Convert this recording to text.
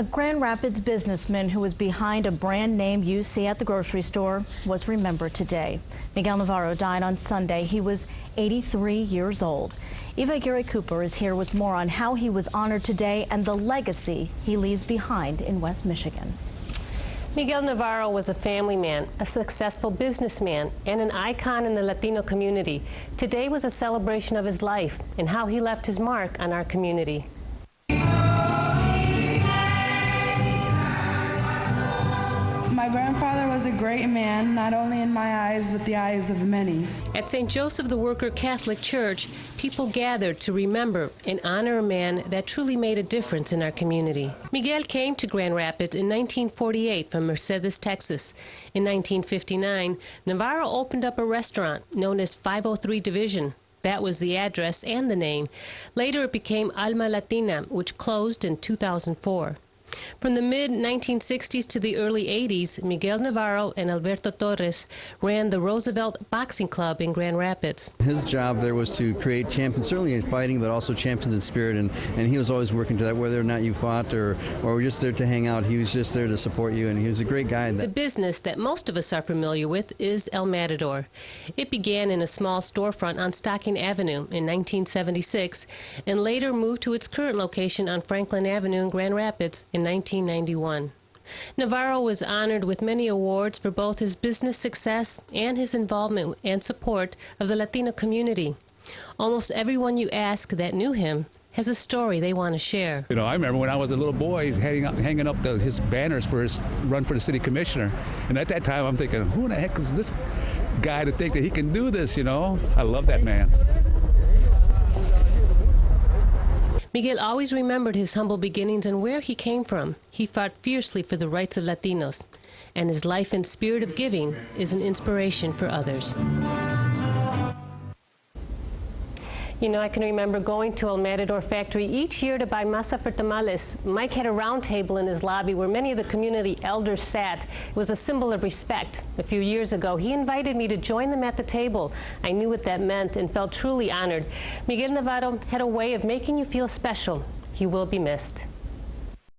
A Grand Rapids businessman who was behind a brand name you see at the grocery store was remembered today. Miguel Navarro died on Sunday. He was 83 years old. Eva Gary Cooper is here with more on how he was honored today and the legacy he leaves behind in West Michigan. Miguel Navarro was a family man, a successful businessman, and an icon in the Latino community. Today was a celebration of his life and how he left his mark on our community. My grandfather was a great man, not only in my eyes, but the eyes of many. At St. Joseph the Worker Catholic Church, people gathered to remember and honor a man that truly made a difference in our community. Miguel came to Grand Rapids in 1948 from Mercedes, Texas. In 1959, Navarro opened up a restaurant known as 503 Division. That was the address and the name. Later it became Alma Latina, which closed in 2004. From the mid-1960s to the early 80s, Miguel Navarro and Alberto Torres ran the Roosevelt Boxing Club in Grand Rapids. His job there was to create champions, certainly in fighting, but also champions in spirit, and he was always working to that, whether or not you fought or were just there to hang out. He was just there to support you, and he was a great guy. The business that most of us are familiar with is El Matador. It began in a small storefront on Stocking Avenue in 1976 and later moved to its current location on Franklin Avenue in Grand Rapids in 1991. Navarro was honored with many awards for both his business success and his involvement and support of the Latino community. Almost everyone you ask that knew him has a story they want to share. You know, I remember when I was a little boy hanging up his banners for his run for the city commissioner. And at that time, I'm thinking, who the heck is this guy to think that he can do this, you know? I love that man. Miguel always remembered his humble beginnings and where he came from. He fought fiercely for the rights of Latinos, and his life and spirit of giving is an inspiration for others. You know, I can remember going to El Matador factory each year to buy masa for tamales. Mike had a round table in his lobby where many of the community elders sat. It was a symbol of respect. A few years ago, he invited me to join them at the table. I knew what that meant and felt truly honored. Miguel Navarro had a way of making you feel special. He will be missed.